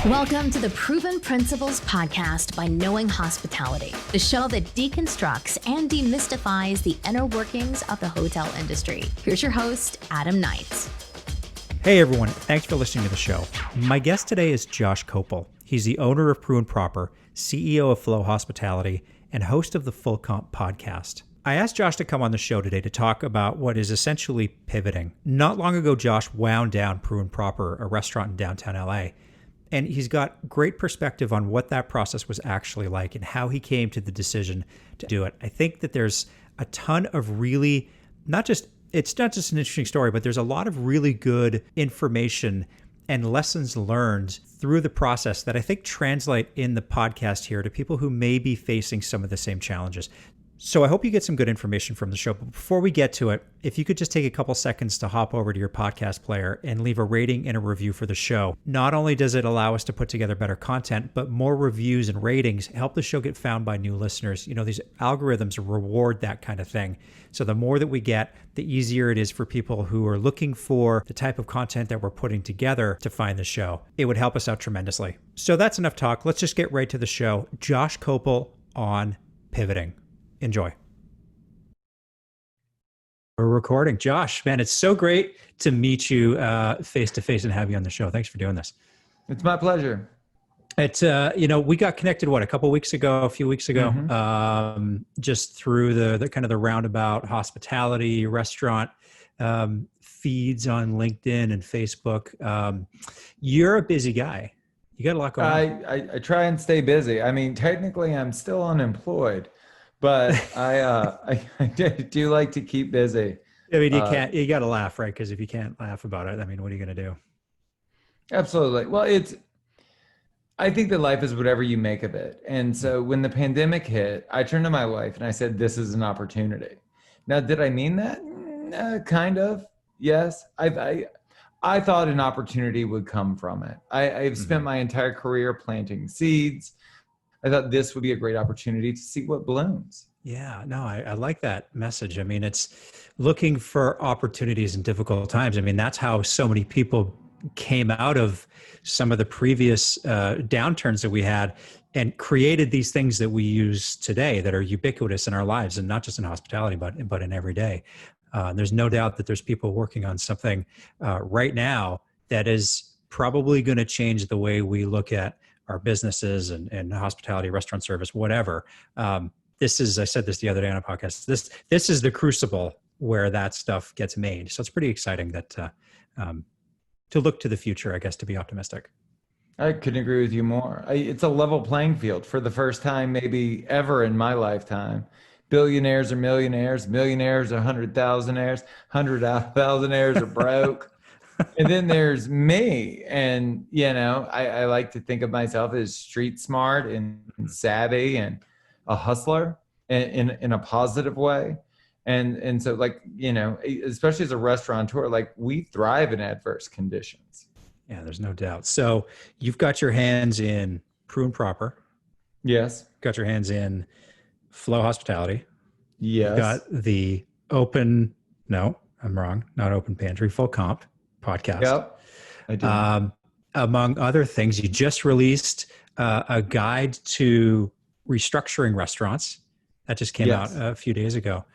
Welcome to the Proven Principles podcast by Knowing Hospitality, the show that deconstructs and demystifies the inner workings of the hotel industry. Here's your host, Adam Knight. Hey everyone, thanks for listening to the show. My guest today is Josh Kopel. He's the owner of Preux and Proper, CEO of Flow Hospitality, and host of the Full Comp podcast. I asked Josh to come on the show today to talk about what is essentially pivoting. Not long ago, Josh wound down Preux and Proper, a restaurant in downtown LA. And he's got great perspective on what that process was actually like and how he came to the decision to do it. I think that there's a ton of really, it's not just an interesting story, but there's a lot of really good information and lessons learned through the process that I think translate in the podcast here to people who may be facing some of the same challenges. So I hope you get some good information from the show. But before we get to it, if you could just take a couple seconds to hop over to your podcast player and leave a rating and a review for the show. Not only does it allow us to put together better content, but more reviews and ratings help the show get found by new listeners. You know, these algorithms reward that kind of thing. So the more that we get, the easier it is for people who are looking for the type of content that we're putting together to find the show. It would help us out tremendously. So that's enough talk. Let's just get right to the show. Josh Kopel on pivoting. Enjoy. We're recording. Josh, man, it's so great to meet you face to face and have you on the show. Thanks for doing this. It's my pleasure. It's, we got connected, a few weeks ago, just through the kind of the roundabout hospitality restaurant feeds on LinkedIn and Facebook. You're a busy guy. You got a lot going on. I try and stay busy. I mean, technically I'm still unemployed, but I do like to keep busy. I mean, you got to laugh, right? Because if you can't laugh about it, I mean, what are you going to do? Absolutely. Well, I think that life is whatever you make of it. And so when the pandemic hit, I turned to my wife and I said, this is an opportunity. Now, did I mean that? Kind of. Yes. I thought an opportunity would come from it. I've spent my entire career planting seeds. I thought this would be a great opportunity to see what blooms. Yeah, no, I like that message. I mean, it's looking for opportunities in difficult times. I mean, that's how so many people came out of some of the previous downturns that we had and created these things that we use today that are ubiquitous in our lives, and not just in hospitality, but in every day. There's no doubt that there's people working on something right now that is probably going to change the way we look at our businesses and hospitality, restaurant service, whatever. This is, I said this the other day on a podcast, this is the crucible where that stuff gets made. So it's pretty exciting that to look to the future, I guess, to be optimistic. I couldn't agree with you more. It's a level playing field for the first time, maybe ever in my lifetime. Billionaires are millionaires, millionaires are 100,000aires, 100,000aires are broke. And then there's me. And, I like to think of myself as street smart and savvy and a hustler in a positive way. And so especially as a restaurateur, we thrive in adverse conditions. Yeah, there's no doubt. So you've got your hands in Preux and Proper. Yes. Got your hands in Flow Hospitality. Yes. You've got the not Open Pantry, Full Comp podcast. Yep. I do. Among other things, you just released a guide to restructuring restaurants. That just came out a few days ago.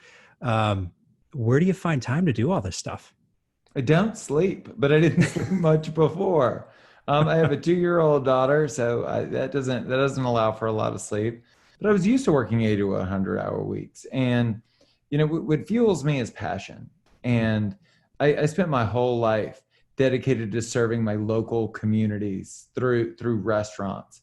Where do you find time to do all this stuff? I don't sleep, but I didn't sleep much before. I have a 2-year-old daughter, so that doesn't allow for a lot of sleep. But I was used to working 80 to 100-hour weeks, and what fuels me is passion. And I spent my whole life dedicated to serving my local communities through restaurants.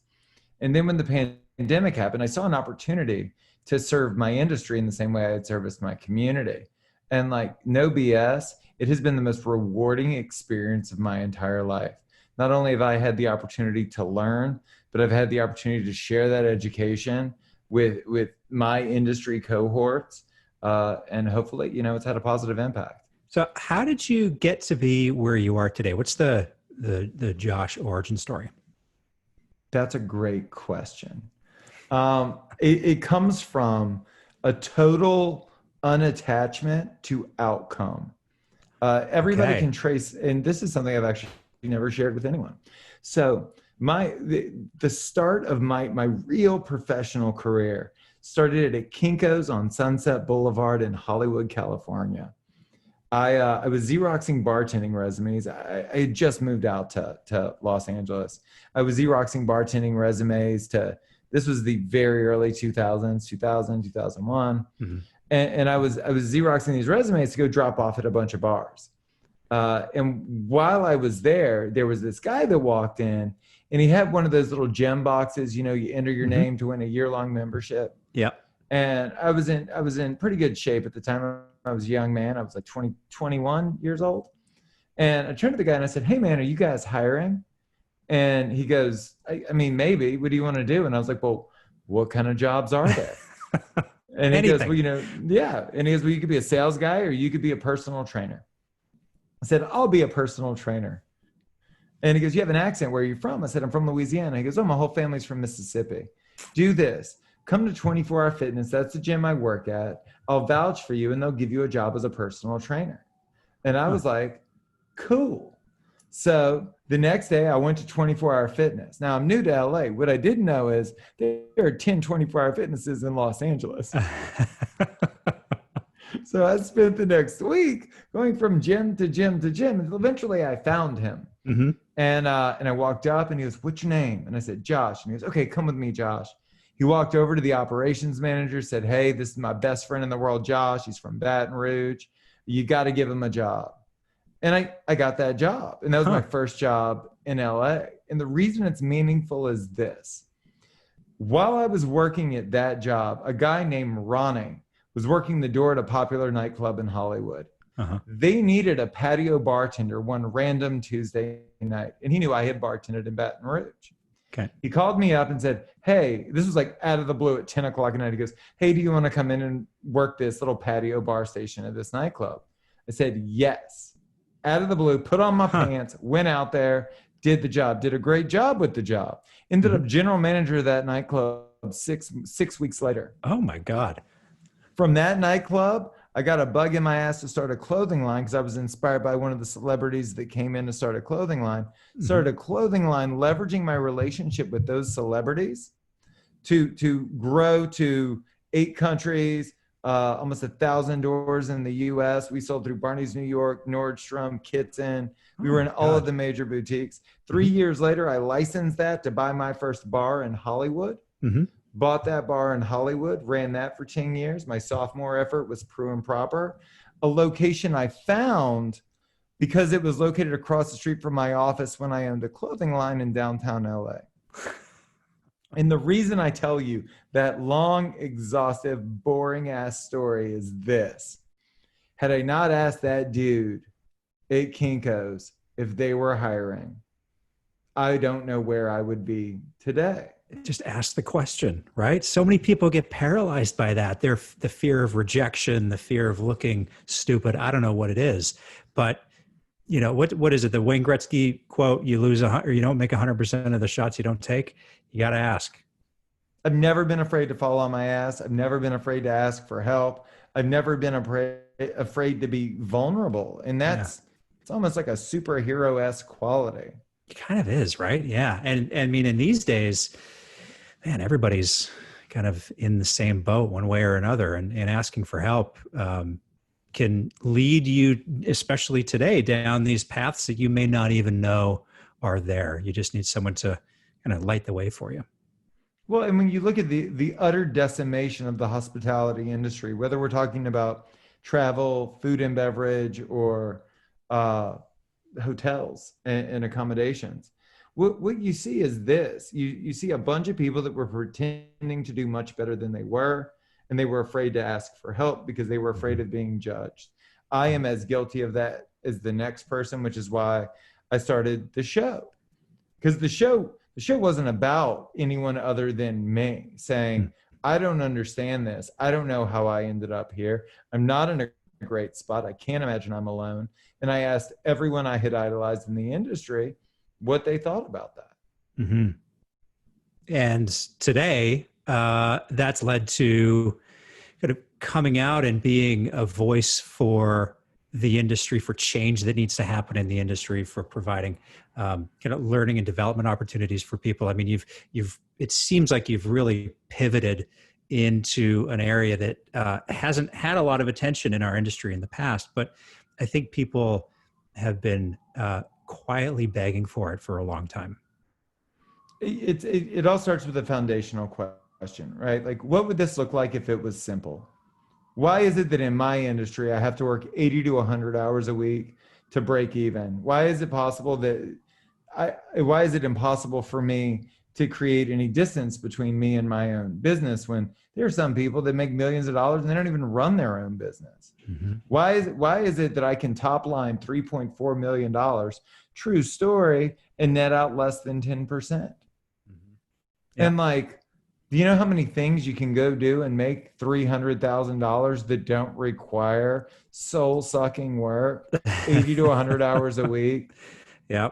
And then when the pandemic happened, I saw an opportunity to serve my industry in the same way I had serviced my community. And no BS, it has been the most rewarding experience of my entire life. Not only have I had the opportunity to learn, but I've had the opportunity to share that education with my industry cohorts. And hopefully, it's had a positive impact. So how did you get to be where you are today? What's the Josh origin story? That's a great question. It comes from a total unattachment to outcome. Everybody can trace, and this is something I've actually never shared with anyone. So the start of my real professional career started at Kinko's on Sunset Boulevard in Hollywood, California. I was Xeroxing bartending resumes. I had just moved out to Los Angeles. I was Xeroxing bartending resumes this was the very early 2000s, 2001. Mm-hmm. And I was Xeroxing these resumes to go drop off at a bunch of bars. And while I was there was this guy that walked in, and he had one of those little gem boxes, you enter your name to win a year-long membership. Yep. And I was in pretty good shape at the time. I was a young man. I was like 21 years old. And I turned to the guy and I said, "Hey man, are you guys hiring?" And he goes, I mean, maybe. What do you want to do? And I was like, "Well, what kind of jobs are there?" And he goes, "Well, yeah." And he goes, "Well, you could be a sales guy or you could be a personal trainer." I said, "I'll be a personal trainer." And he goes, "You have an accent. Where are you from?" I said, "I'm from Louisiana." He goes, "Oh, my whole family's from Mississippi. Do this. Come to 24 Hour Fitness. That's the gym I work at. I'll vouch for you and they'll give you a job as a personal trainer." And I was like, cool. So the next day I went to 24 Hour Fitness. Now I'm new to LA. What I didn't know is there are 10 24 Hour Fitnesses in Los Angeles. So I spent the next week going from gym to gym to gym. And eventually I found him. Mm-hmm. And I walked up and he goes, "What's your name?" And I said, "Josh." And he goes, "Okay, come with me, Josh." He walked over to the operations manager, said, "Hey, this is my best friend in the world, Josh. He's from Baton Rouge. You got to give him a job." And I got that job. And that was my first job in LA. And the reason it's meaningful is this. While I was working at that job, a guy named Ronnie was working the door at a popular nightclub in Hollywood. Uh-huh. They needed a patio bartender one random Tuesday night. And he knew I had bartended in Baton Rouge. Okay. He called me up and said, "Hey," this was like out of the blue at 10 o'clock at night. He goes, "Hey, do you want to come in and work this little patio bar station at this nightclub?" I said, "Yes." Out of the blue, put on my pants, went out there, did the job, did a great job with the job. Ended up general manager of that nightclub six weeks later. Oh my God. From that nightclub, I got a bug in my ass to start a clothing line because I was inspired by one of the celebrities that came in to start a clothing line. Started a clothing line, leveraging my relationship with those celebrities to grow to 8 countries, almost 1,000 doors in the U.S. We sold through Barney's New York, Nordstrom, Kitson. We were in all of the major boutiques. 3 years later, I licensed that to buy my first bar in Hollywood. Bought that bar in Hollywood, ran that for 10 years. My sophomore effort was Preux and Proper, a location I found because it was located across the street from my office when I owned a clothing line in downtown LA. And the reason I tell you that long, exhaustive, boring ass story is this. Had I not asked that dude at Kinko's if they were hiring, I don't know where I would be today. Just ask the question, right? So many people get paralyzed by that. The fear of rejection, the fear of looking stupid. I don't know what it is, but what is it? The Wayne Gretzky quote: "You you don't make 100% of the shots you don't take." You got to ask. I've never been afraid to fall on my ass. I've never been afraid to ask for help. I've never been afraid to be vulnerable. And it's almost like a superhero-esque quality. It kind of is, right? Yeah. And I mean, in these days, man, everybody's kind of in the same boat one way or another, and asking for help can lead you, especially today, down these paths that you may not even know are there. You just need someone to kind of light the way for you. Well, and when you look at the utter decimation of the hospitality industry, whether we're talking about travel, food and beverage, or hotels and accommodations, what you see is this. You see a bunch of people that were pretending to do much better than they were, and they were afraid to ask for help because they were afraid of being judged. I am as guilty of that as the next person, which is why I started the show. Because the show wasn't about anyone other than me saying, I don't understand this. I don't know how I ended up here. I'm not in a great spot. I can't imagine I'm alone. And I asked everyone I had idolized in the industry what they thought about that. Mm-hmm. And today, that's led to kind of coming out and being a voice for the industry, for change that needs to happen in the industry, for providing learning and development opportunities for people. I mean, it seems like you've really pivoted into an area that hasn't had a lot of attention in our industry in the past, but I think people have been quietly begging for it for a long time. It all starts with a foundational question, right? Like, what would this look like if it was simple? Why is it that in my industry, I have to work 80 to 100 hours a week to break even? Why is it impossible for me to create any distance between me and my own business when there are some people that make millions of dollars and they don't even run their own business? Mm-hmm. Why is it that I can top line $3.4 million, true story, and net out less than 10%? Mm-hmm. Yeah. And like, do you know how many things you can go do and make $300,000 that don't require soul-sucking work, 80 to 100 hours a week? Yeah.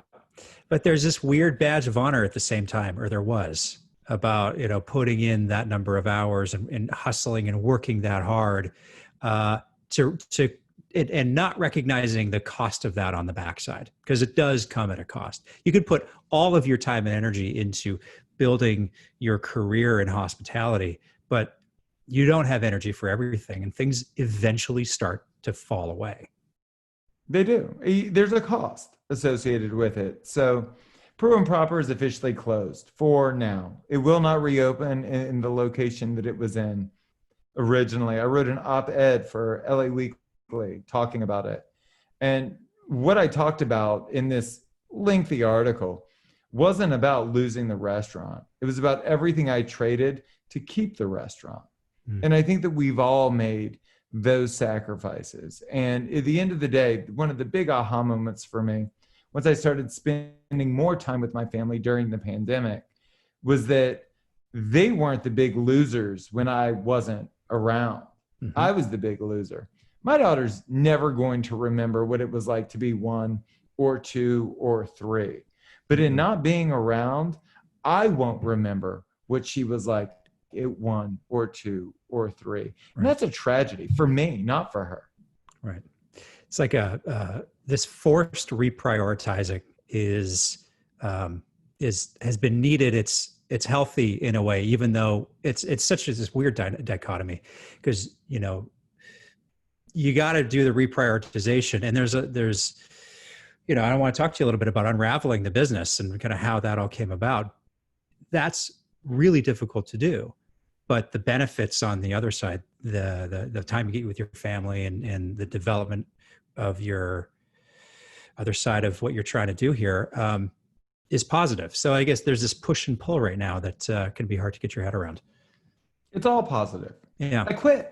But there's this weird badge of honor at the same time, or there was, about, putting in that number of hours and hustling and working that hard and not recognizing the cost of that on the backside, because it does come at a cost. You could put all of your time and energy into building your career in hospitality, but you don't have energy for everything, and things eventually start to fall away. They do. There's a cost associated with it. So Preux and Proper is officially closed for now. It will not reopen in the location that it was in originally. I wrote an op-ed for LA Weekly talking about it. And what I talked about in this lengthy article wasn't about losing the restaurant. It was about everything I traded to keep the restaurant. Mm. And I think that we've all made those sacrifices. And at the end of the day, one of the big aha moments for me, once I started spending more time with my family during the pandemic, was that they weren't the big losers when I wasn't around. Mm-hmm. I was the big loser. My daughter's never going to remember what it was like to be 1 or 2 or 3. But in not being around, I won't remember what she was like at 1 or 2 or 3. Right. And that's a tragedy for me, not for her. Right. It's like this forced reprioritizing has been needed. It's healthy in a way, even though it's such this weird dichotomy, because you got to do the reprioritization, and there's I want to talk to you a little bit about unraveling the business and kind of how that all came about. That's really difficult to do, but the benefits on the other side, the time you get with your family and the development of your other side of what you're trying to do here is positive. So I guess there's this push and pull right now that can be hard to get your head around. It's all positive. Yeah. I quit.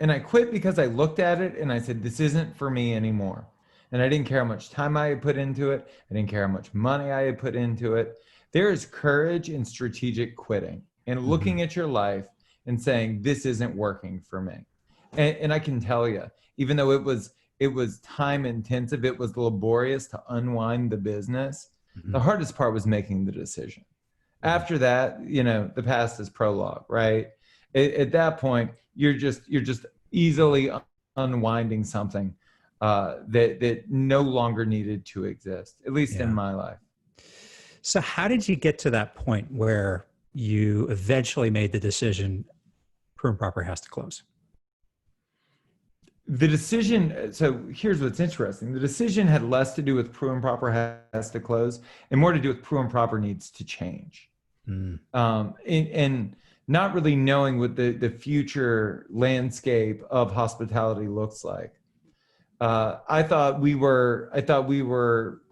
And I quit because I looked at it and I said, this isn't for me anymore. And I didn't care how much time I had put into it. I didn't care how much money I had put into it. There is courage in strategic quitting and looking at your life and saying, this isn't working for me. And I can tell you, even though it was time intensive, it was laborious to unwind the business. Mm-hmm. The hardest part was making the decision. After that, the past is prologue, right? At that point, you're just easily unwinding something that no longer needed to exist, at least in my life. So how did you get to that point where you eventually made the decision Preux and Proper has to close? The decision, so here's what's interesting. The decision had less to do with Preux and Proper has to close and more to do with Preux and Proper needs to change. Mm. And not really knowing what the future landscape of hospitality looks like. I thought we were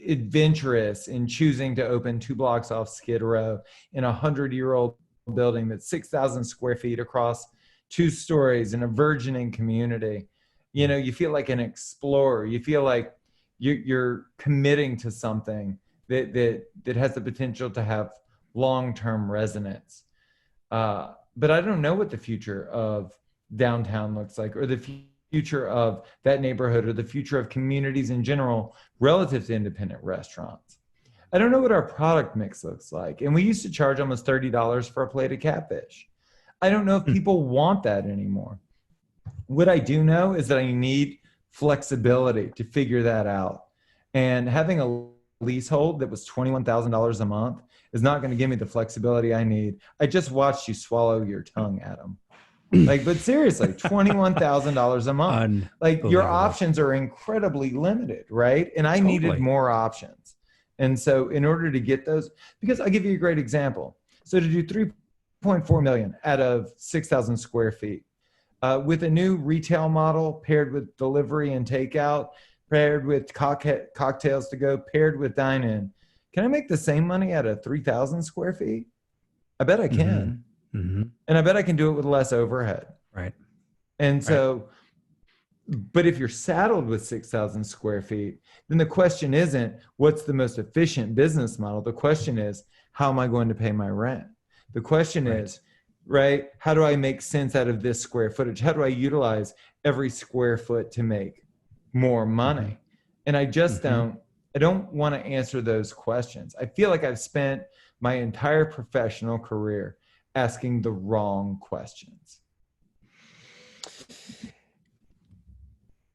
adventurous in choosing to open 2 blocks off Skid Row in a 100-year-old building that's 6,000 square feet across 2 stories in a burgeoning community. You feel like an explorer. You feel like you're committing to something that has the potential to have long-term resonance. But I don't know what the future of downtown looks like, or the future of that neighborhood, or the future of communities in general relative to independent restaurants. I don't know what our product mix looks like. And we used to charge almost $30 for a plate of catfish. I don't know if people want that anymore. What I do know is that I need flexibility to figure that out. And having a leasehold that was $21,000 a month is not going to give me the flexibility I need. I just watched you swallow your tongue, Adam. Like, but seriously, $21,000 a month. Like, your options are incredibly limited, right? And I needed more options. And so in order to get those, because I'll give you a great example. So to do 3.4 million out of 6,000 square feet, with a new retail model paired with delivery and takeout, paired with cocktails to go, paired with dine-in, can I make the same money out of 3,000 square feet? I bet I can. Mm-hmm. And I bet I can do it with less overhead. Right. And so, but if you're saddled with 6,000 square feet, then the question isn't what's the most efficient business model. The question is, how am I going to pay my rent? The question is, right, how do I make sense out of this square footage? How do I utilize every square foot to make more money? And I just I don't want to answer those questions. I feel like I've spent my entire professional career asking the wrong questions.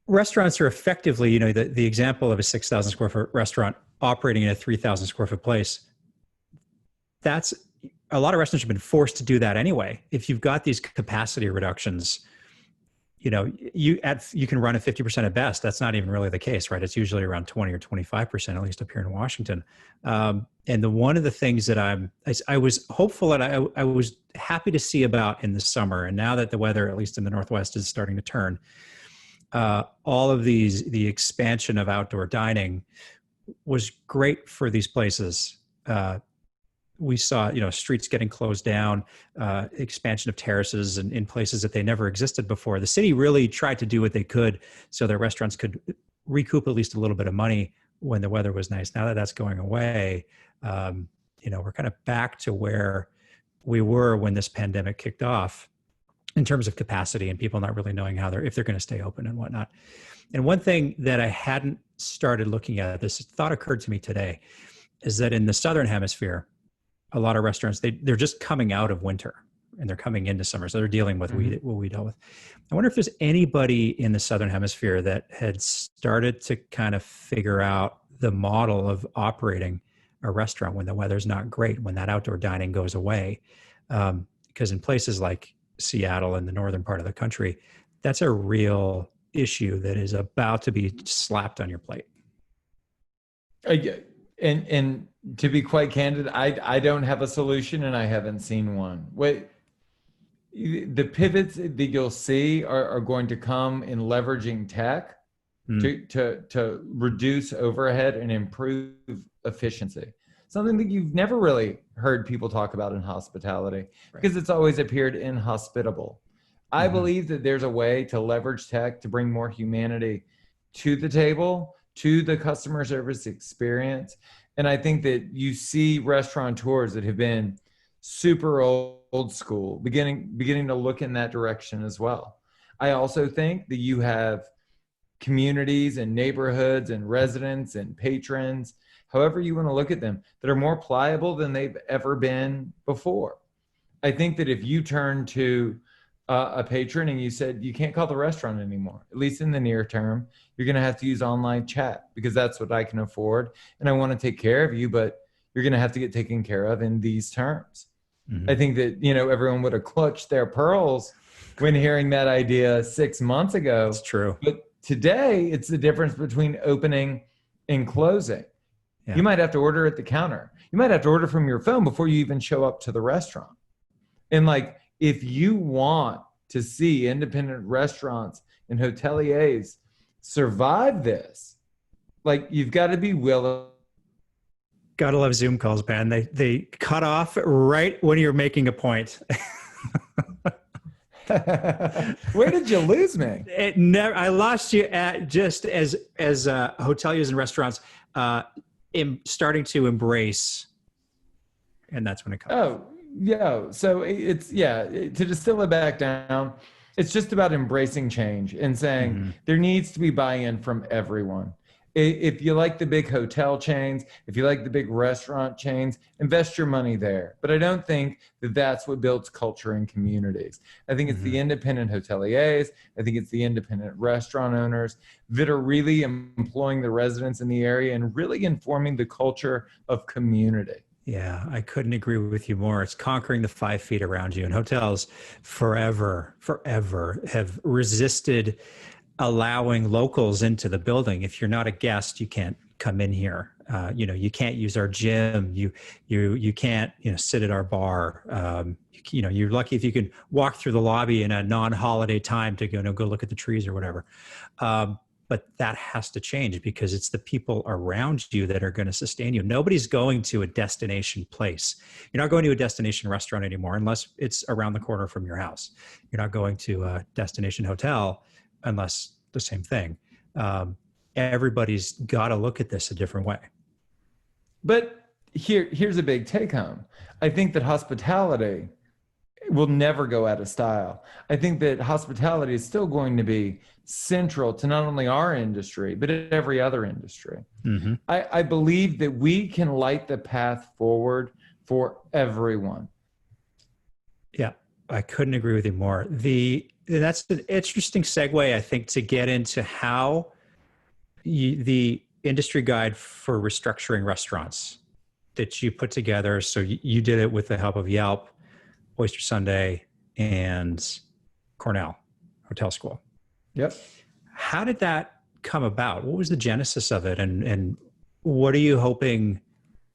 Restaurants are effectively, you know, the example of a 6,000 square foot restaurant operating in a 3,000 square foot place. That's a lot of restaurants have been forced to do that anyway. If you've got these capacity reductions, you know, you can run at 50% at best. That's not even really the case, right? It's usually around 20 or 25%, at least up here in Washington. And one of the things that I was hopeful and I was happy to see about in the summer, and now that the weather, at least in the Northwest, is starting to turn, all of the expansion of outdoor dining was great for these places. We saw, you know, streets getting closed down, expansion of terraces in places that they never existed before. The city really tried to do what they could so their restaurants could recoup at least a little bit of money when the weather was nice. Now that that's going away, you know, we're kind of back to where we were when this pandemic kicked off in terms of capacity and people not really knowing if they're going to stay open and whatnot. And one thing that I hadn't started looking at, this thought occurred to me today, is that in the Southern Hemisphere, a lot of restaurants, they're just coming out of winter and they're coming into summer. So they're dealing with what we dealt with. I wonder if there's anybody in the Southern Hemisphere that had started to kind of figure out the model of operating a restaurant when the weather's not great, when that outdoor dining goes away. Because in places like Seattle and the northern part of the country, that's a real issue that is about to be slapped on your plate. And to be quite candid, I don't have a solution and I haven't seen one. The pivots that you'll see are going to come in leveraging tech to reduce overhead and improve efficiency. Something that you've never really heard people talk about in hospitality because it's always appeared inhospitable. I believe that there's a way to leverage tech to bring more humanity to the table, to the customer service experience. And I think that you see restaurateurs that have been super old school beginning to look in that direction as well. I also think that you have communities and neighborhoods and residents and patrons, however you want to look at them, that are more pliable than they've ever been before. I think that if you turn to a patron and you said, you can't call the restaurant anymore, at least in the near term, you're going to have to use online chat because that's what I can afford. And I want to take care of you, but you're going to have to get taken care of in these terms. I think that, you know, everyone would have clutched their pearls when hearing that idea 6 months ago. It's true. But today it's the difference between opening and closing. Yeah. You might have to order at the counter. You might have to order from your phone before you even show up to the restaurant. And like, if you want to see independent restaurants and hoteliers survive this, like, you've got to be willing. Gotta love Zoom calls, man. They cut off right when you're making a point. Where did you lose me? I lost you at just as hoteliers and restaurants starting to embrace, and that's when it comes. Oh, yeah. So to distill it back down, it's just about embracing change and saying there needs to be buy-in from everyone. If you like the big hotel chains, if you like the big restaurant chains, invest your money there. But I don't think that that's what builds culture in communities. I think it's the independent hoteliers. I think it's the independent restaurant owners that are really employing the residents in the area and really informing the culture of community. Yeah, I couldn't agree with you more. It's conquering the 5 feet around you. And hotels forever have resisted allowing locals into the building. If you're not a guest, you can't come in here. You can't use our gym. You can't sit at our bar. You're lucky if you can walk through the lobby in a non-holiday time to go look at the trees or whatever. But that has to change because it's the people around you that are going to sustain you. Nobody's going to a destination place. You're not going to a destination restaurant anymore unless it's around the corner from your house. You're not going to a destination hotel unless the same thing. Everybody's got to look at this a different way. But here's a big take home. I think that hospitality will never go out of style. I think that hospitality is still going to be central to not only our industry, but every other industry. Mm-hmm. I believe that we can light the path forward for everyone. Yeah, I couldn't agree with you more. That's an interesting segue, I think, to get into how the industry guide for restructuring restaurants that you put together. So you did it with the help of Yelp, Oyster Sunday, and Cornell Hotel School. Yep. How did that come about? What was the genesis of it? And what are you hoping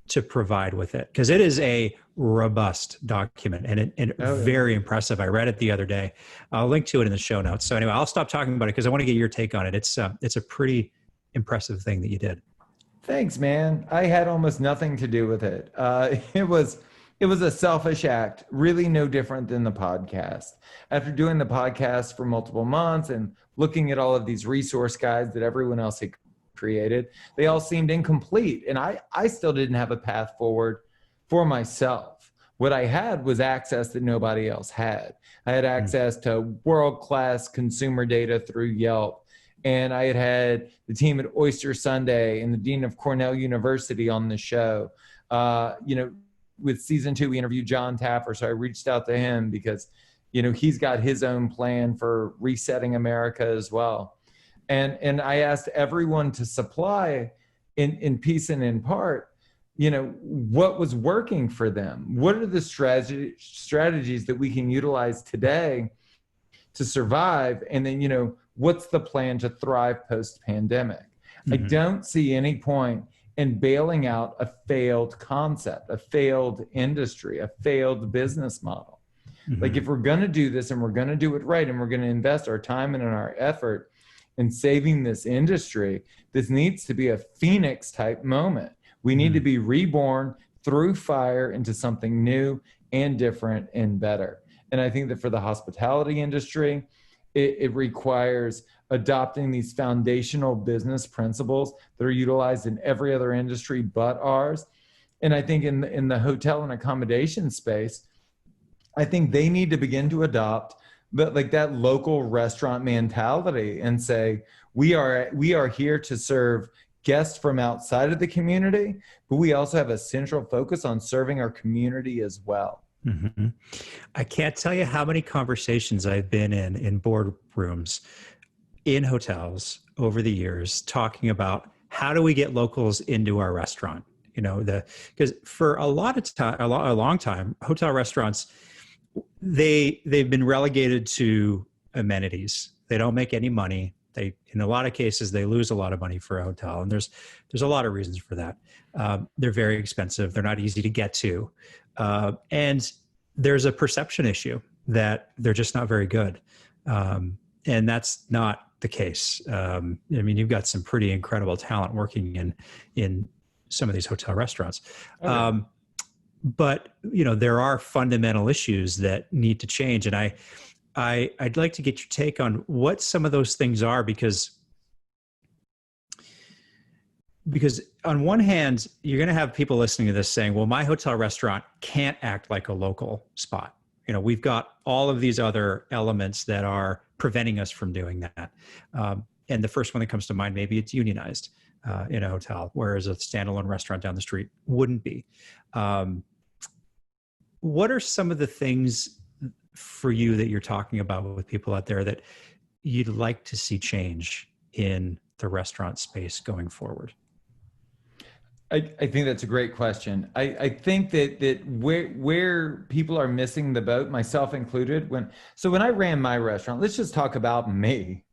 to provide with it? Because it is a robust document and very impressive. I read it the other day. I'll link to it in the show notes. So anyway, I'll stop talking about it because I want to get your take on it. It's a pretty impressive thing that you did. Thanks, man. I had almost nothing to do with it. It was a selfish act, really no different than the podcast. After doing the podcast for multiple months and looking at all of these resource guides that everyone else had created, they all seemed incomplete. And I still didn't have a path forward for myself. What I had was access that nobody else had. I had access to world-class consumer data through Yelp. And I had the team at Oyster Sunday and the dean of Cornell University on the show. With season 2, we interviewed John Taffer. So I reached out to him because, he's got his own plan for resetting America as well. And I asked everyone to supply in piece and in part, what was working for them? What are the strategies that we can utilize today to survive? And then, what's the plan to thrive post-pandemic? Mm-hmm. I don't see any point in bailing out a failed concept, a failed industry, a failed business model. Mm-hmm. Like if we're going to do this and we're going to do it right and we're going to invest our time and our effort in saving this industry, this needs to be a Phoenix type moment. We need to be reborn through fire into something new and different and better. And I think that for the hospitality industry, it requires adopting these foundational business principles that are utilized in every other industry but ours. And I think in the hotel and accommodation space, I think they need to begin to adopt that local restaurant mentality and say, we are here to serve guests from outside of the community, but we also have a central focus on serving our community as well. Mm-hmm. I can't tell you how many conversations I've been in boardrooms in hotels over the years talking about how do we get locals into our restaurant? Because for a long time, hotel restaurants, they've been relegated to amenities. They don't make any money. In a lot of cases, they lose a lot of money for a hotel, and there's a lot of reasons for that. They're very expensive. They're not easy to get to. And there's a perception issue that they're just not very good. And that's not the case. You've got some pretty incredible talent working in some of these hotel restaurants. Okay. But, there are fundamental issues that need to change. And I'd like to get your take on what some of those things are, because on one hand, you're going to have people listening to this saying, well, my hotel restaurant can't act like a local spot. We've got all of these other elements that are preventing us from doing that. And the first one that comes to mind, maybe it's unionized. in a hotel, whereas a standalone restaurant down the street wouldn't be. What are some of the things for you that you're talking about with people out there that you'd like to see change in the restaurant space going forward? I think that's a great question. I think that where people are missing the boat, myself included, when I ran my restaurant, let's just talk about me.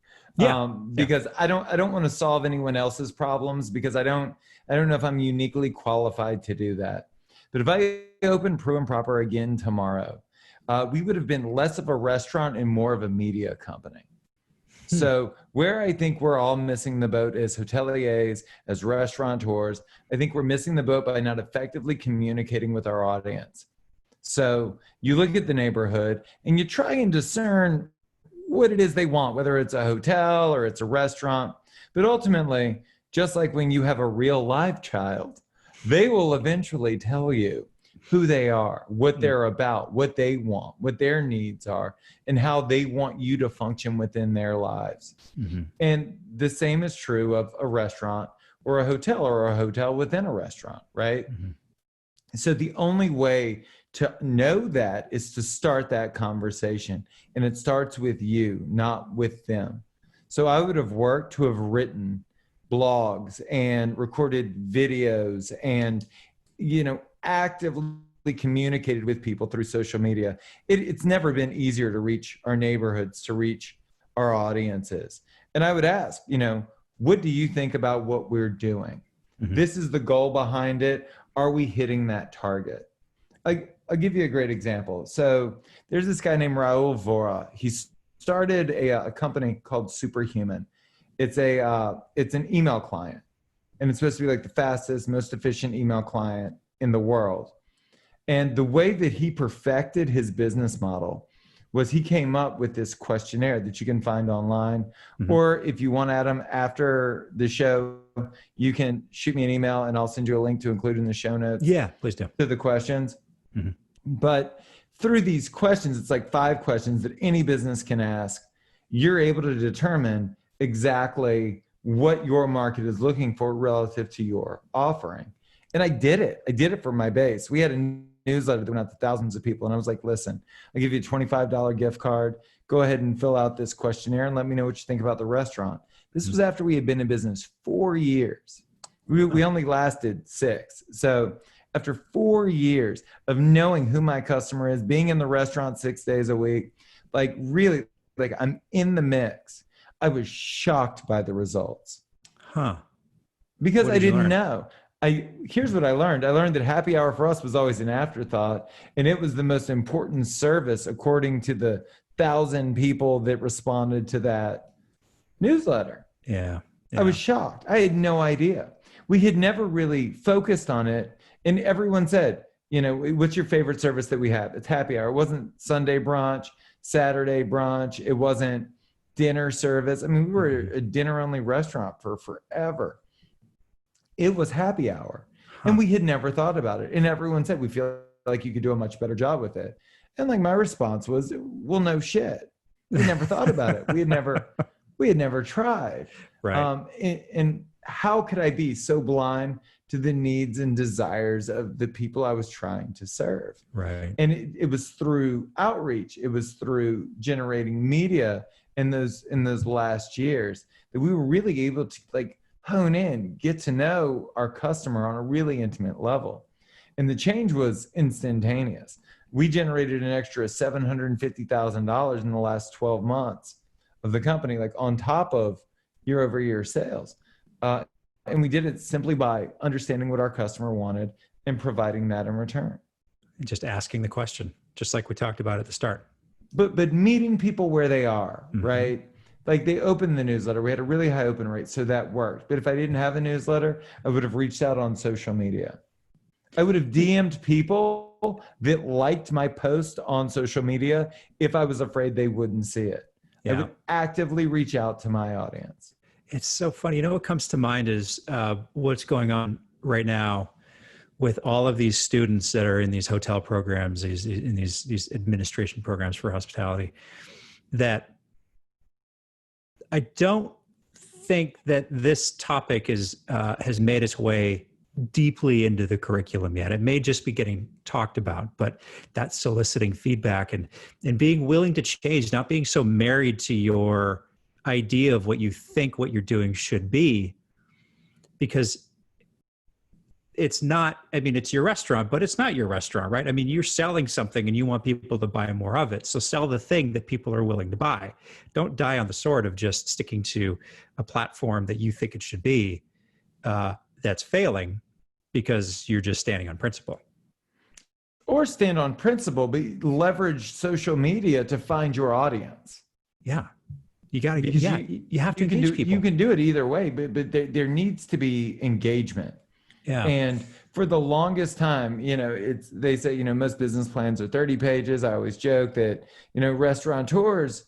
Because I don't want to solve anyone else's problems, because I don't know if I'm uniquely qualified to do that. But if I open Preux and Proper again tomorrow, we would have been less of a restaurant and more of a media company. So where I think we're all missing the boat as hoteliers, as restaurateurs, I think we're missing the boat by not effectively communicating with our audience. So you look at the neighborhood and you try and discern what it is they want, whether it's a hotel or it's a restaurant. But ultimately, just like when you have a real live child, they will eventually tell you who they are, what they're about, what they want, what their needs are, and how they want you to function within their lives. Mm-hmm. And the same is true of a restaurant or a hotel within a restaurant, right? Mm-hmm. So the only way to know that is to start that conversation. And it starts with you, not with them. So I would have worked to have written blogs and recorded videos and, actively communicated with people through social media. It's never been easier to reach our neighborhoods, to reach our audiences. And I would ask, what do you think about what we're doing? Mm-hmm. This is the goal behind it. Are we hitting that target? I'll give you a great example. So there's this guy named Raul Vora. He started a company called Superhuman. It's an email client, and it's supposed to be like the fastest, most efficient email client in the world. And the way that he perfected his business model was he came up with this questionnaire that you can find online. Mm-hmm. Or if you want, Adam, after the show, you can shoot me an email and I'll send you a link to include in the show notes. Yeah, please do. To the questions. Mm-hmm. But through these questions, it's like 5 questions that any business can ask. You're able to determine exactly what your market is looking for relative to your offering. And I did it. I did it for my base. We had a newsletter that went out to thousands of people. And I was like, listen, I'll give you a $25 gift card. Go ahead and fill out this questionnaire and let me know what you think about the restaurant. This was after we had been in business 4 years. We only lasted 6. So after 4 years of knowing who my customer is, being in the restaurant 6 days a week, really, I'm in the mix. I was shocked by the results. Because I didn't know. Here's what I learned. I learned that happy hour for us was always an afterthought, and it was the most important service according to the 1,000 people that responded to that newsletter. Yeah. I was shocked. I had no idea. We had never really focused on it, and everyone said, what's your favorite service that we have? It's happy hour. It wasn't Sunday brunch, Saturday brunch. It wasn't dinner service. I mean, we were a dinner-only restaurant for forever. It was happy hour. And we had never thought about it. And everyone said, we feel like you could do a much better job with it. And my response was, well, no shit. We never thought about it. We had never tried. Right. And how could I be so blind to the needs and desires of the people I was trying to serve? Right. And it was through outreach. It was through generating media in those last years that we were really able to hone in, get to know our customer on a really intimate level. And the change was instantaneous. We generated an extra $750,000 in the last 12 months of the company, on top of year-over-year sales. And we did it simply by understanding what our customer wanted and providing that in return. Just asking the question, just like we talked about at the start. But meeting people where they are, mm-hmm. right? They opened the newsletter. We had a really high open rate, so that worked. But if I didn't have a newsletter, I would have reached out on social media. I would have DM'd people that liked my post on social media if I was afraid they wouldn't see it. Yeah. I would actively reach out to my audience. It's so funny. What comes to mind is what's going on right now with all of these students that are in these hotel programs, these administration programs for hospitality, that I don't think that this topic has made its way deeply into the curriculum yet. It may just be getting talked about, but that soliciting feedback and being willing to change, not being so married to your idea of what you think what you're doing should be, because it's not, I mean, it's your restaurant, but it's not your restaurant, right? I mean, you're selling something and you want people to buy more of it. So sell the thing that people are willing to buy. Don't die on the sword of just sticking to a platform that you think it should be, that's failing because you're just standing on principle. Or stand on principle, but leverage social media to find your audience. Yeah. You got to get, you have to engage people. You can do it either way, but there needs to be engagement. Yeah. And for the longest time, they say, most business plans are 30 pages. I always joke that, restaurateurs,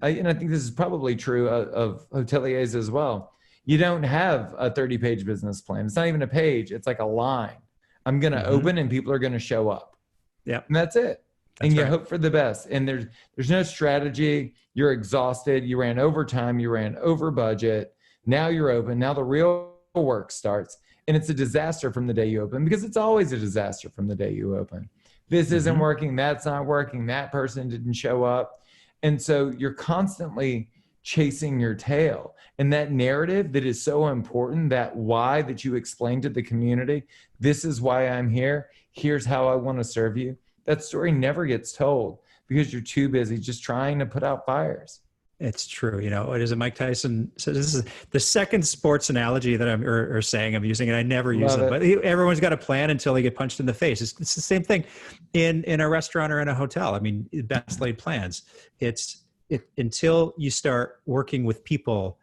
and I think this is probably true of hoteliers as well. You don't have a 30-page business plan. It's not even a page. It's like a line. I'm going to open and people are going to show up. Yeah. And that's it. And you hope for the best. And there's no strategy. You're exhausted. You ran overtime. You ran over budget. Now you're open. Now the real work starts. And it's a disaster from the day you open, because it's always a disaster from the day you open. This isn't working. That's not working. That person didn't show up. And so you're constantly chasing your tail. And that narrative that is so important, that why that you explain to the community, this is why I'm here. Here's how I want to serve you. That story never gets told because you're too busy just trying to put out fires. It's true. What is it? Mike Tyson says, this is the second sports analogy that I'm using, and I never use it, but everyone's got a plan until they get punched in the face. It's the same thing in a restaurant or in a hotel. I mean, best laid plans. Until you start working with people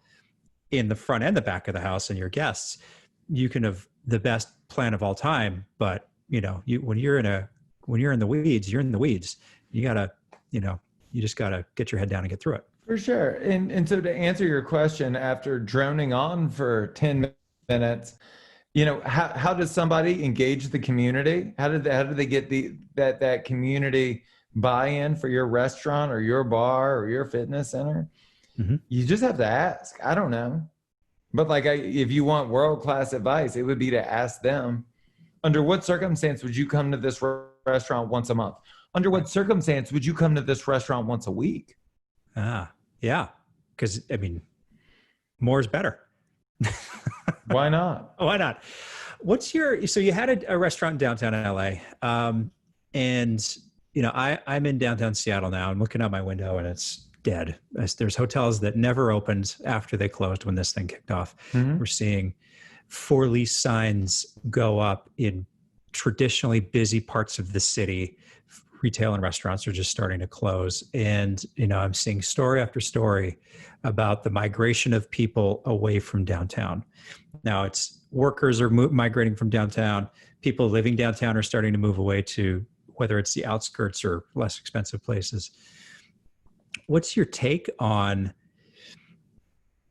in the front and the back of the house and your guests, you can have the best plan of all time. But when you're in the weeds, you're in the weeds. You gotta, you just gotta get your head down and get through it. For sure. And so to answer your question, after droning on for 10 minutes, how does somebody engage the community? How do they get that community buy-in for your restaurant or your bar or your fitness center? You just have to ask. I don't know. But if you want world-class advice, it would be to ask them, under what circumstance would you come to this restaurant once a month? Under what circumstance would you come to this restaurant once a week? Yeah. Because, more is better. Why not? Why not? So you had a restaurant in downtown LA. And, I'm in downtown Seattle now. I'm looking out my window and it's dead. There's hotels that never opened after they closed when this thing kicked off. We're seeing for lease signs go up in traditionally busy parts of the city. Retail and restaurants are just starting to close. And, I'm seeing story after story about the migration of people away from downtown. Now it's workers are migrating from downtown. People living downtown are starting to move away to whether it's the outskirts or less expensive places. What's your take on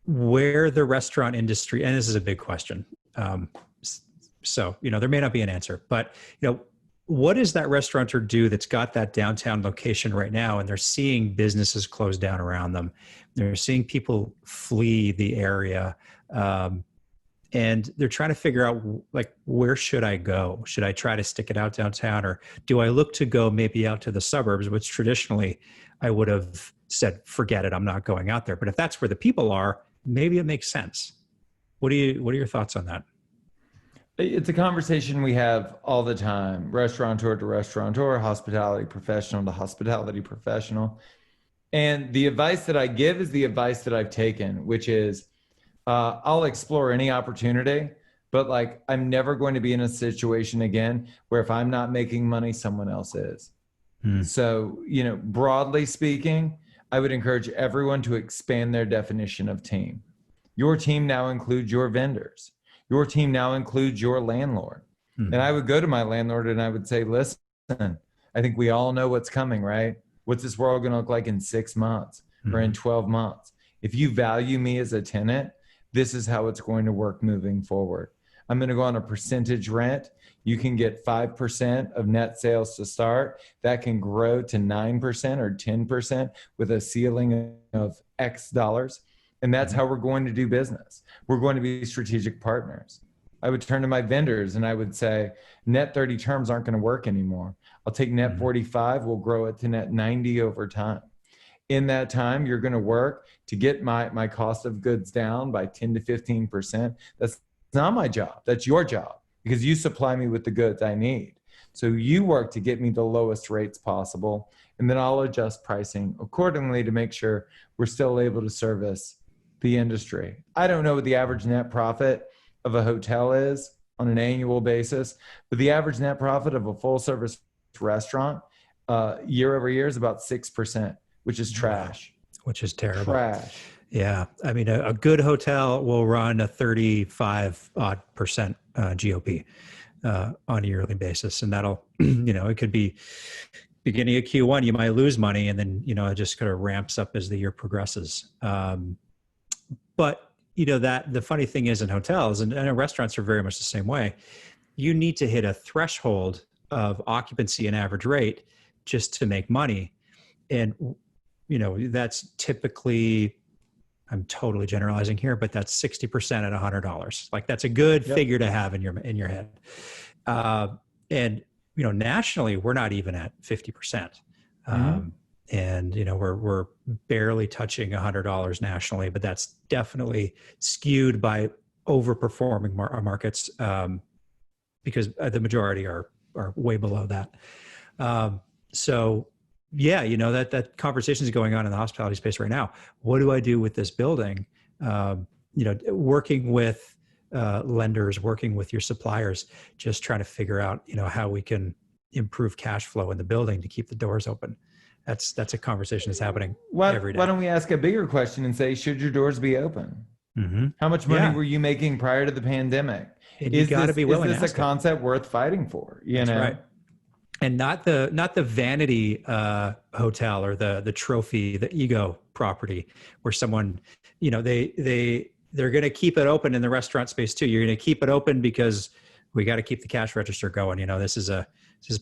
where the restaurant industry, and this is a big question. So, there may not be an answer, but, what does that restaurateur do that's got that downtown location right now, and they're seeing businesses close down around them? They're seeing people flee the area, and they're trying to figure out, where should I go? Should I try to stick it out downtown, or do I look to go maybe out to the suburbs, which traditionally I would have said, forget it, I'm not going out there. But if that's where the people are, maybe it makes sense. What are your thoughts on that? It's a conversation we have all the time, restaurateur to restaurateur, hospitality professional to hospitality professional. And the advice that I give is the advice that I've taken, which is I'll explore any opportunity, but I'm never going to be in a situation again where if I'm not making money, someone else is. So, broadly speaking, I would encourage everyone to expand their definition of team. Your team now includes your vendors. Your team now includes your landlord. And I would go to my landlord and I would say, listen, I think we all know what's coming, right? What's this world going to look like in 6 months or in 12 months? If you value me as a tenant, this is how it's going to work moving forward. I'm going to go on a percentage rent. You can get 5% of net sales to start. That can grow to 9% or 10% with a ceiling of X dollars. And that's how we're going to do business. We're going to be strategic partners. I would turn to my vendors and I would say, net 30 terms aren't going to work anymore. I'll take net 45, we'll grow it to net 90 over time. In that time, you're going to work to get my cost of goods down by 10 to 15%. That's not my job. That's your job, because you supply me with the goods I need. So you work to get me the lowest rates possible, and then I'll adjust pricing accordingly to make sure we're still able to service the industry. I don't know what the average net profit of a hotel is on an annual basis, but the average net profit of a full service restaurant year over year is about 6%, which is trash. Which is terrible. Trash. Yeah. I mean, a good hotel will run a 35% GOP on a yearly basis. And that'll, it could be beginning of Q1, you might lose money, and then, it just kind of ramps up as the year progresses. But that the funny thing is in hotels and restaurants are very much the same way. You need to hit a threshold of occupancy and average rate just to make money. And, that's typically, I'm totally generalizing here, but that's 60% at $100. Like that's a good figure to have in your head. And, nationally, we're not even at 50%. And, we're barely touching $100 nationally, but that's definitely skewed by overperforming markets because the majority are way below that. So yeah, that conversation is going on in the hospitality space right now. What do I do with this building? Working with lenders, working with your suppliers, just trying to figure out, how we can improve cash flow in the building to keep the doors open. That's a conversation that's happening every day. Why don't we ask a bigger question and say, should your doors be open? How much money were you making prior to the pandemic? You got to be willing to ask Is this a concept worth fighting for? That's right. And not the vanity hotel or the trophy, the ego property where someone, they're going to keep it open in the restaurant space too. You're going to keep it open because we got to keep the cash register going. This is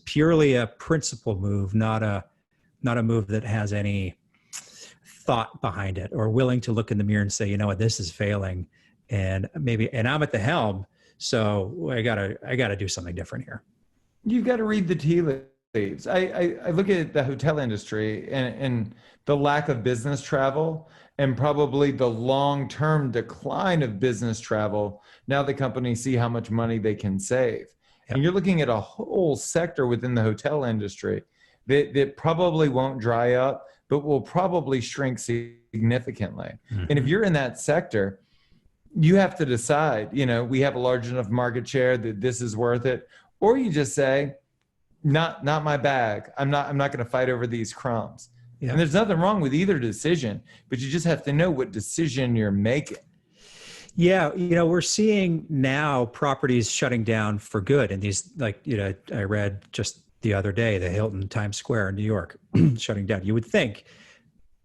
purely a principle move, not a move that has any thought behind it or willing to look in the mirror and say, you know what, this is failing, and I'm at the helm, so I gotta do something different here. You've got to read the tea leaves. I look at the hotel industry and the lack of business travel and probably the long-term decline of business travel. Now the companies see how much money they can save. Yep. And you're looking at a whole sector within the hotel industry that probably won't dry up, but will probably shrink significantly. And if you're in that sector, you have to decide, we have a large enough market share that this is worth it. Or you just say, not my bag. I'm not going to fight over these crumbs. Yeah. And there's nothing wrong with either decision, but you just have to know what decision you're making. Yeah. We're seeing now properties shutting down for good. And these, I read just the other day, the Hilton Times Square in New York shutting down. You would think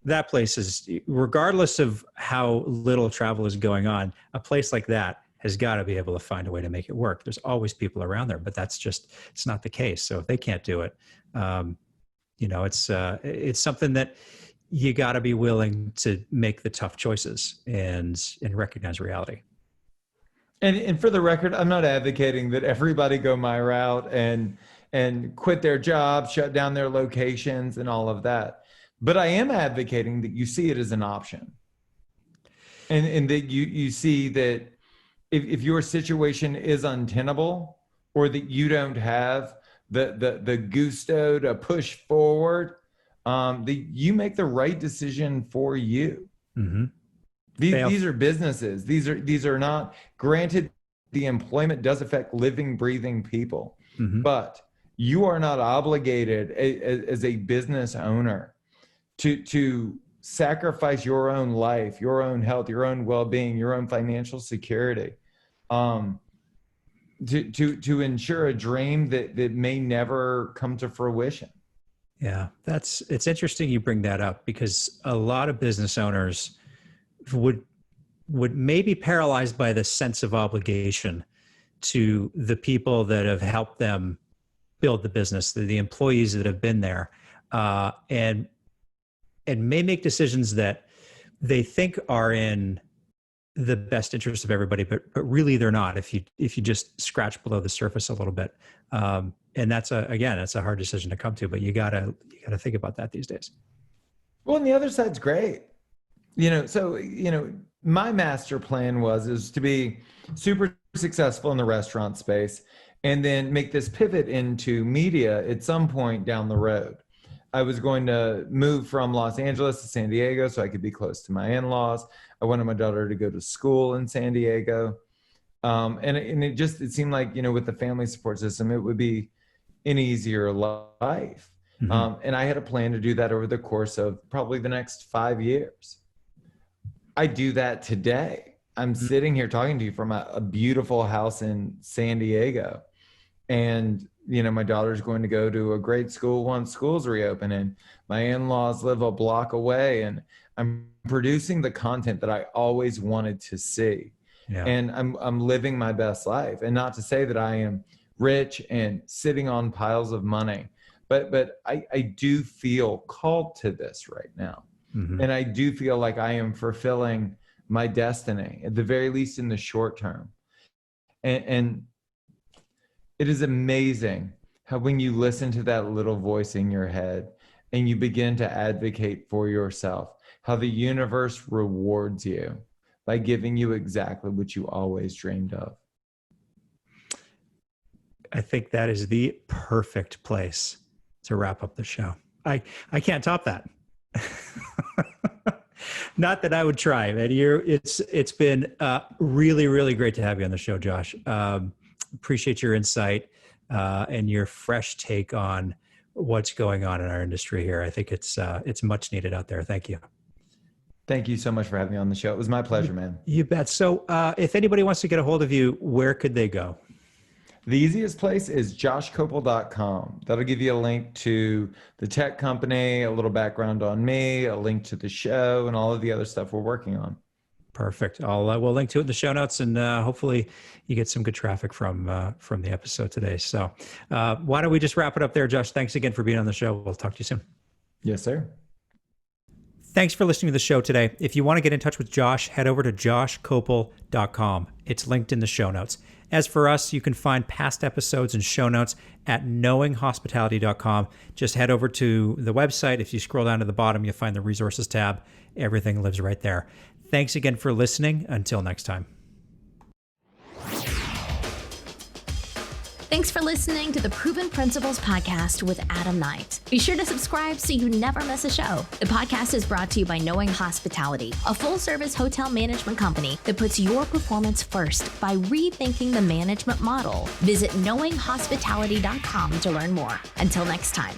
that place is, regardless of how little travel is going on, a place like that has got to be able to find a way to make it work. There's always people around there, but it's not the case. So if they can't do it, it's something that you got to be willing to make the tough choices and recognize reality. And for the record, I'm not advocating that everybody go my route and quit their job, shut down their locations and all of that. But I am advocating that you see it as an option. And that you see that if your situation is untenable, or that you don't have the gusto to push forward, that you make the right decision for you. These are businesses. These are not, granted, the employment does affect living, breathing people, but you are not obligated as a business owner to sacrifice your own life, your own health, your own well-being, your own financial security, to ensure a dream that may never come to fruition. Yeah, it's interesting you bring that up, because a lot of business owners would maybe paralyzed by the sense of obligation to the people that have helped them build the business, the employees that have been there, and may make decisions that they think are in the best interest of everybody, but really they're not if you just scratch below the surface a little bit. And that's a hard decision to come to, but you gotta think about that these days. Well, and the other side's great. So, my master plan is to be super successful in the restaurant space and then make this pivot into media at some point down the road. I was going to move from Los Angeles to San Diego so I could be close to my in-laws. I wanted my daughter to go to school in San Diego. And it seemed like, with the family support system, it would be an easier life. Mm-hmm. And I had a plan to do that over the course of probably the next 5 years. I do that today. I'm mm-hmm. sitting here talking to you from a beautiful house in San Diego. And, my daughter's going to go to a great school once schools reopen, and my in-laws live a block away, and I'm producing the content that I always wanted to see. Yeah. And I'm living my best life. And not to say that I am rich and sitting on piles of money, but I do feel called to this right now. Mm-hmm. And I do feel like I am fulfilling my destiny, at the very least in the short term. And it is amazing how when you listen to that little voice in your head and you begin to advocate for yourself, how the universe rewards you by giving you exactly what you always dreamed of. I think that is the perfect place to wrap up the show. I can't top that. Not that I would try, man. It's been really, really great to have you on the show, Josh. Appreciate your insight and your fresh take on what's going on in our industry here. I think it's much needed out there. Thank you. Thank you so much for having me on the show. It was my pleasure, man. You bet. So if anybody wants to get a hold of you, where could they go? The easiest place is joshkopel.com. That'll give you a link to the tech company, a little background on me, a link to the show, and all of the other stuff we're working on. Perfect. We'll link to it in the show notes, and hopefully you get some good traffic from the episode today. So why don't we just wrap it up there, Josh? Thanks again for being on the show. We'll talk to you soon. Yes, sir. Thanks for listening to the show today. If you want to get in touch with Josh, head over to joshkopel.com. It's linked in the show notes. As for us, you can find past episodes and show notes at knowinghospitality.com. Just head over to the website. If you scroll down to the bottom, you'll find the resources tab. Everything lives right there. Thanks again for listening. Until next time. Thanks for listening to the Proven Principles podcast with Adam Knight. Be sure to subscribe so you never miss a show. The podcast is brought to you by Knowing Hospitality, a full-service hotel management company that puts your performance first by rethinking the management model. Visit knowinghospitality.com to learn more. Until next time.